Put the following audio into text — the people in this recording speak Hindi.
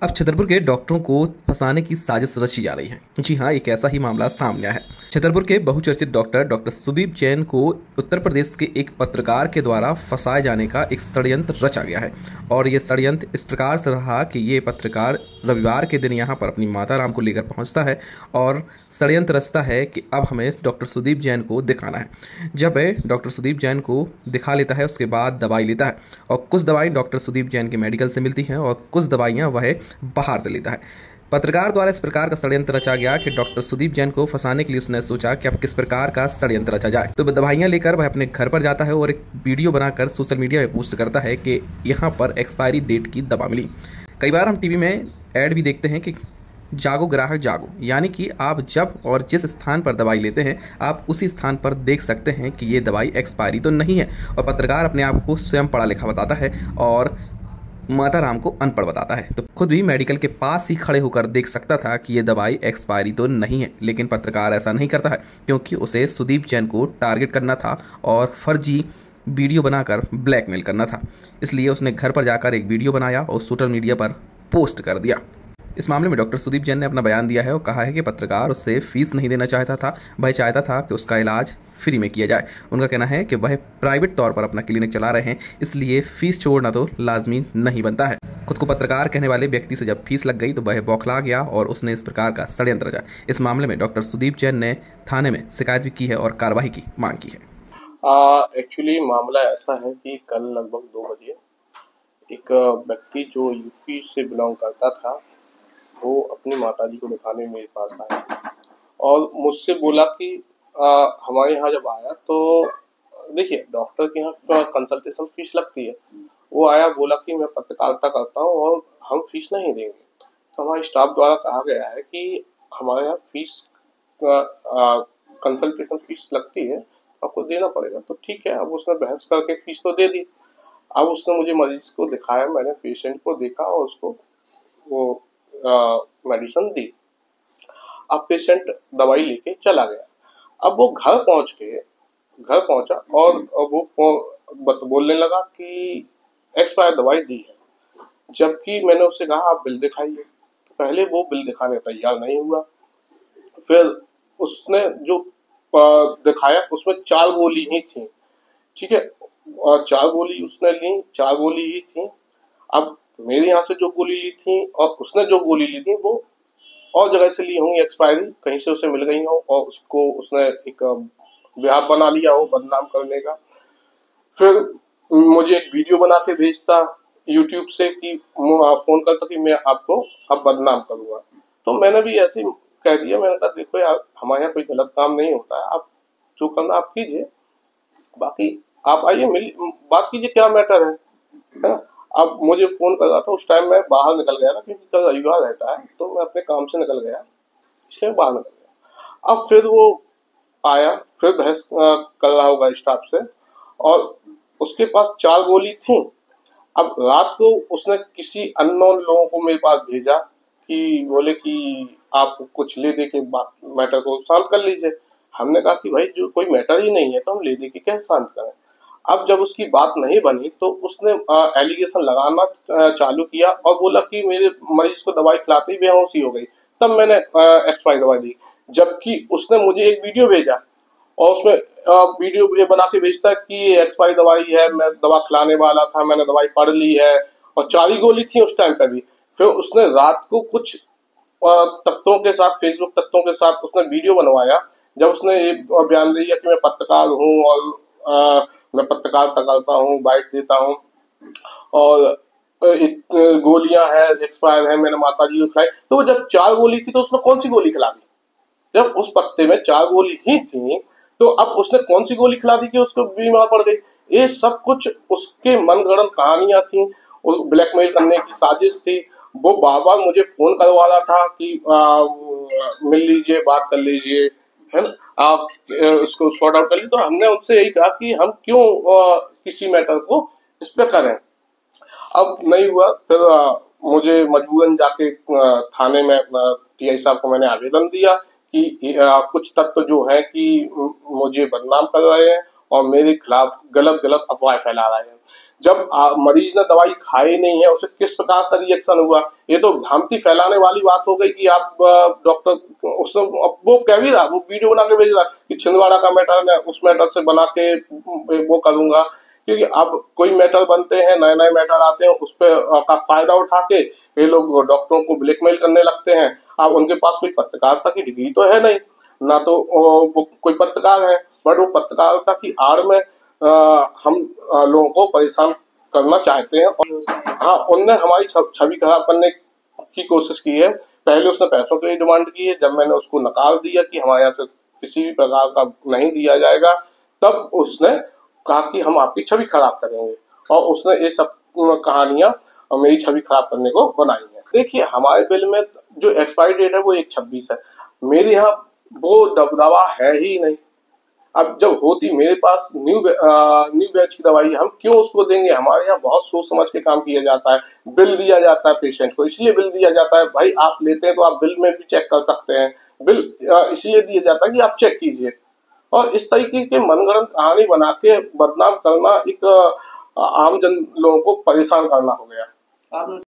अब छतरपुर के डॉक्टरों को फंसाने की साजिश रची जा रही है। जी हाँ, एक ऐसा ही मामला सामने आया है। छतरपुर के बहुचर्चित डॉक्टर सुदीप जैन को उत्तर प्रदेश के एक पत्रकार के द्वारा फंसाए जाने का एक षड्यंत्र रचा गया है। और ये षड्यंत्र इस प्रकार से रहा कि ये पत्रकार रविवार के दिन यहाँ पर अपनी माता राम को लेकर पहुँचता है और षड्यंत्र रचता है कि अब हमें डॉक्टर सुदीप जैन को दिखाना है। जब वह डॉक्टर सुदीप जैन को दिखा लेता है, उसके बाद दवाई लेता है और कुछ दवाई डॉक्टर सुदीप जैन के मेडिकल से मिलती हैं और कुछ दवाइयाँ वह बाहर से लेता है। पत्रकार द्वारा इस प्रकार का षड्यंत्र रचा गया कि डॉक्टर सुदीप जैन को फंसाने के लिए उसने सोचा कि अब किस प्रकार का षड्यंत्र रचा जाए। तो दवाइयां लेकर वह अपने घर पर जाता है और एक वीडियो बनाकर सोशल मीडिया में पोस्ट करता है कि यहाँ पर एक्सपायरी डेट की दवा मिली। कई बार हम टीवी में ऐड भी देखते हैं कि जागो ग्राहक जागो, यानी कि आप जब और जिस स्थान पर दवाई लेते हैं आप उसी स्थान पर देख सकते हैं कि ये दवाई एक्सपायरी तो नहीं है। और पत्रकार अपने आप को स्वयं पढ़ा लिखा बताता है और माता राम को अनपढ़ बताता है। तो खुद भी मेडिकल के पास ही खड़े होकर देख सकता था कि ये दवाई एक्सपायरी तो नहीं है, लेकिन पत्रकार ऐसा नहीं करता है क्योंकि उसे सुदीप जैन को टारगेट करना था और फर्जी वीडियो बनाकर ब्लैकमेल करना था। इसलिए उसने घर पर जाकर एक वीडियो बनाया और सोशल मीडिया पर पोस्ट कर दिया। इस मामले में डॉक्टर सुदीप जैन ने अपना बयान दिया है और कहा है कि पत्रकार उससे फीस नहीं देना चाहता था, वह चाहता था कि उसका इलाज फ्री में किया जाए। उनका कहना है कि वह प्राइवेट तौर पर अपना क्लिनिक चला रहे हैं, इसलिए फीस छोड़ना तो लाजमी नहीं बनता है। खुद को पत्रकार कहने वाले व्यक्ति से जब फीस लग गई तो वह बौखला गया और उसने इस प्रकार का षड्यंत्र रचा। इस मामले में डॉक्टर सुदीप जैन ने थाने में शिकायत भी की है और कार्रवाई की मांग की है। एक्चुअली मामला ऐसा है कि कल लगभग 2 बजे एक व्यक्ति जो यूपी से बिलोंग करता था वो अपनी माताजी को दिखाने मेरे पास आया और मुझसे बोला कि हमारे यहाँ जब आया तो देखिए डॉक्टर के यहाँ कंसल्टेशन फीस लगती है। वो आया बोला कि मैं पत्रकारिता करता हूँ और हम फीस नहीं देंगे। तो हमारे स्टाफ द्वारा कहा गया है कि हमारे यहाँ फीस कंसल्टेशन फीस लगती है, आपको देना पड़ेगा। तो ठीक है, अब उसने बहस करके फीस तो दे दी। अब उसने मुझे मरीज को दिखाया, मैंने पेशेंट को देखा और उसको वो मेडिसिन दी। अब पेशेंट दवाई लेके चला गया। अब वो घर पहुंचा और वो बोलने लगा कि एक्सपायर दवाई दी है, जबकि मैंने उससे कहा आप बिल दिखाइए। तो पहले वो बिल दिखाने तैयार नहीं हुआ। फिर उसने जो दिखाया उसमें 4 गोली ही थी, ठीक है, और 4 गोली उसने ली, 4 गोली ही थी। अब मेरे यहाँ से जो गोली ली थी और उसने जो गोली ली थी वो और जगह से ली होंगी, एक्सपायरी कहीं से उसे मिल गई हो और उसको उसने एक व्याप बना लिया हो बदनाम करने का। फिर मुझे एक वीडियो बना के भेजता यूट्यूब से कि फोन करता कि मैं आपको अब बदनाम करूंगा। तो मैंने भी ऐसे ही कह दिया, मैंने कहा देखो यार हमारे यहाँ कोई गलत काम नहीं होता है, आप जो करना आप कीजिए, बाकी आप आइए बात कीजिए, क्या मैटर है ना। अब मुझे फोन कर रहा था, उस टाइम मैं बाहर निकल गया ना, क्योंकि कल रविवार रहता है तो मैं अपने काम से निकल गया, इसलिए बाहर निकल गया। अब फिर वो आया, फिर बहस कर रहा होगा स्टाफ से और उसके पास 4 गोली थी। अब रात को उसने किसी अननोन लोगों को मेरे पास भेजा कि बोले कि आप कुछ ले दे के बात मैटर को शांत कर लीजिए। हमने कहा कि भाई जो कोई मैटर ही नहीं है तो हम ले दे के कैसे शांत करें। अब जब उसकी बात नहीं बनी तो उसने एलिगेशन लगाना चालू किया और बोला कि मेरे मरीज को दवाई खिलाते ही बेहोशी हो गई, तब मैंने एक्सपायरी दवाई दी। जबकि उसने मुझे एक वीडियो भेजा और उसमें वीडियो ये बना के भेजता कि ये एक्सपायरी दवाई है, मैं दवा खिलाने वाला था, मैंने दवाई पढ़ ली है और 4 ही गोली थी उस टाइम पर भी। फिर उसने रात को कुछ तत्वों के साथ, फेसबुक तत्वों के साथ उसने वीडियो बनवाया, जब उसने ये बयान दिया कि मैं पत्रकार हूँ और मैं पत्रकारिता करता हूँ, बाइट देता हूँ और गोलियां हैं एक्सपायर है, मैंने माता जी को खिलाई। तो वो जब 4 गोली थी तो उसने कौन सी गोली खिला दी? जब उस पत्ते में 4 गोली ही थी तो अब उसने कौन सी गोली खिला दी कि उसको बीमार पड़ गई? ये सब कुछ उसके मनगढ़ंत कहानियां थी, उस ब्लैकमेल करने की साजिश थी। वो बार बार मुझे फोन करवा रहा था कि मिल लीजिए, बात कर लीजिए, है ना, आप इसको सॉर्ट आउट कर लीजिए। तो हमने उनसे यही कहा कि हम क्यों किसी मैटर को इस पे करें। अब नहीं हुआ, फिर मुझे मजबूरन जाके थाने में टीआई साहब को मैंने आवेदन दिया कि कुछ तत्व जो है कि मुझे बदनाम कर रहे हैं और मेरे खिलाफ गलत गलत अफवाह फैला रहे हैं। जब मरीज ने दवाई खाई नहीं है, उसे किस प्रकार का रिएक्शन हुआ, ये तो भ्रांति फैलाने वाली बात हो गई कि आप डॉक्टर उसने वो कह भी रहा, वो वीडियो बना के भेज रहा कि छिंदवाड़ा का मैटर मैं उस मैटर से बना के वो करूंगा, क्योंकि अब कोई मैटर बनते हैं, नए नए मैटर आते हैं, उस पर का फायदा उठा के ये लोग डॉक्टरों को ब्लैकमेल करने लगते हैं। अब उनके पास कोई पत्रकारिता की डिग्री तो है नहीं, ना तो वो कोई पत्रकार है, बट वो पत्रकारिता की आड़ में हम लोगों को परेशान करना चाहते हैं। और हाँ, उनने हमारी छवि खराब करने की कोशिश की है। पहले उसने पैसों की डिमांड की है, जब मैंने उसको नकार दिया कि हमारे यहाँ से किसी भी प्रकार का नहीं दिया जाएगा, तब उसने कहा कि हम आपकी छवि खराब करेंगे, और उसने ये सब कहानियां मेरी छवि खराब करने को बनाई है। देखिए, हमारे बिल में जो एक्सपायरी डेट है वो 1/26 है, मेरे यहाँ वो दबदबा है ही नहीं। अब जब होती मेरे पास न्यू बैच की दवाई, हम क्यों उसको देंगे? हमारे यहाँ बहुत सोच समझ के काम किया जाता है, बिल दिया जाता है पेशेंट को, इसलिए बिल दिया जाता है भाई आप लेते हैं तो आप बिल में भी चेक कर सकते हैं, बिल इसलिए दिया जाता है कि आप चेक कीजिए। और इस तरीके के मनगढ़ंत कहानी बना के बदनाम करना एक आम जन लोगों को परेशान करना हो गया।